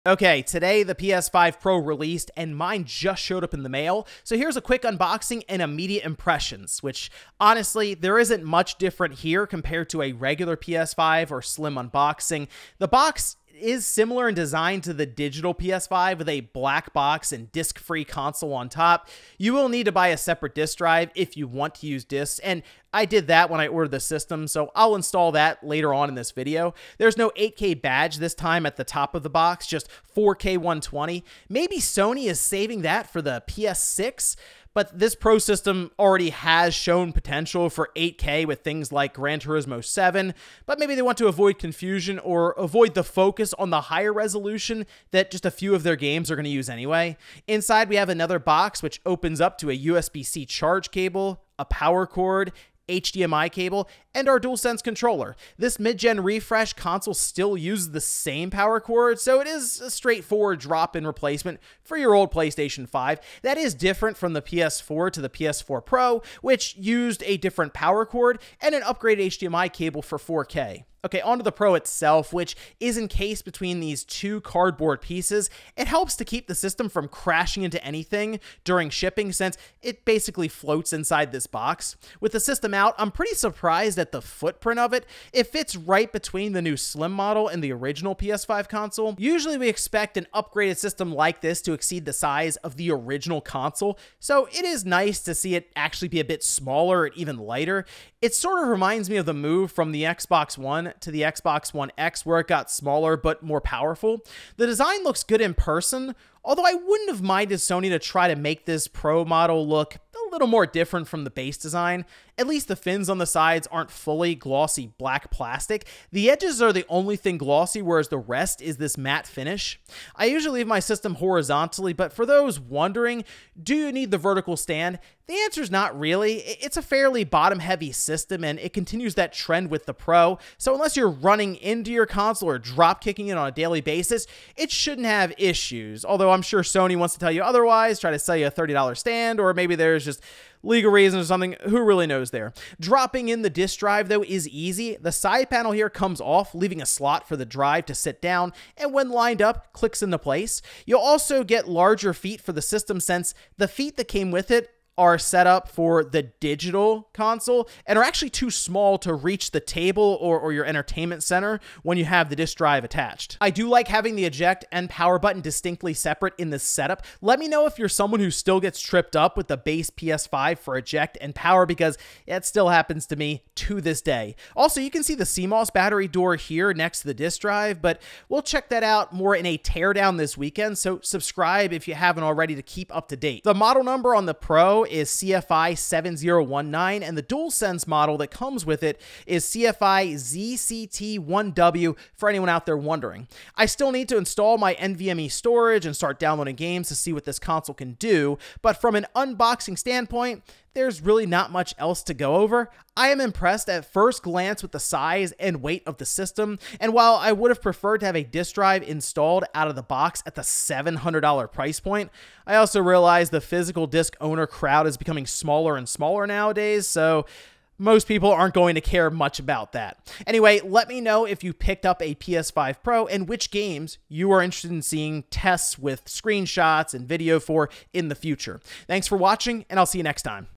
Okay, today the PS5 Pro released and mine just showed up in the mail, so here's a quick unboxing and immediate impressions, which honestly, there isn't much different here compared to a regular PS5 or Slim unboxing. The box is similar in design to the digital PS5 with a black box and disc-free console on top. You will need to buy a separate disc drive if you want to use discs, and I did that when I ordered the system, so I'll install that later on in this video. There's no 8K badge this time at the top of the box, just 4K 120. Maybe Sony is saving that for the PS6, but this Pro system already has shown potential for 8K with things like Gran Turismo 7, but maybe they want to avoid confusion or avoid the focus on the higher resolution that just a few of their games are going to use anyway. Inside, we have another box which opens up to a USB-C charge cable, a power cord, HDMI cable, and our DualSense controller. This mid-gen refresh console still uses the same power cord, so it is a straightforward drop-in replacement for your old PlayStation 5. That is different from the PS4 to the PS4 Pro, which used a different power cord and an upgraded HDMI cable for 4K. Okay, onto the Pro itself, which is encased between these two cardboard pieces. It helps to keep the system from crashing into anything during shipping since it basically floats inside this box. With the system out, I'm pretty surprised at the footprint of it. It fits right between the new Slim model and the original PS5 console. Usually we expect an upgraded system like this to exceed the size of the original console, so it is nice to see it actually be a bit smaller and even lighter. It sort of reminds me of the move from the Xbox One to the Xbox One X, where it got smaller but more powerful. The design looks good in person, although I wouldn't have minded Sony to try to make this Pro model look a little more different from the base design. At least the fins on the sides aren't fully glossy black plastic. The edges are the only thing glossy, whereas the rest is this matte finish. I usually leave my system horizontally, but for those wondering, do you need the vertical stand? The answer is not really. It's a fairly bottom-heavy system, and it continues that trend with the Pro, so unless you're running into your console or drop-kicking it on a daily basis, it shouldn't have issues. Although I'm sure Sony wants to tell you otherwise, try to sell you a $30 stand, or maybe there's just legal reasons or something, who really knows there. Dropping in the disk drive, though, is easy. The side panel here comes off, leaving a slot for the drive to sit down, and when lined up, clicks into place. You'll also get larger feet for the system since the feet that came with it are set up for the digital console and are actually too small to reach the table or your entertainment center when you have the disk drive attached. I do like having the eject and power button distinctly separate in this setup. Let me know if you're someone who still gets tripped up with the base PS5 for eject and power, because it still happens to me to this day. Also, you can see the CMOS battery door here next to the disk drive, but we'll check that out more in a teardown this weekend, so subscribe if you haven't already to keep up to date. The model number on the Pro is CFI 7019, and the DualSense model that comes with it is CFI ZCT1W for anyone out there wondering. I still need to install my NVMe storage and start downloading games to see what this console can do, but from an unboxing standpoint, there's really not much else to go over. I am impressed at first glance with the size and weight of the system, and while I would have preferred to have a disk drive installed out of the box at the $700 price point, I also realize the physical disc owner crowd is becoming smaller and smaller nowadays, so most people aren't going to care much about that. Anyway, let me know if you picked up a PS5 Pro and which games you are interested in seeing tests with screenshots and video for in the future. Thanks for watching, and I'll see you next time.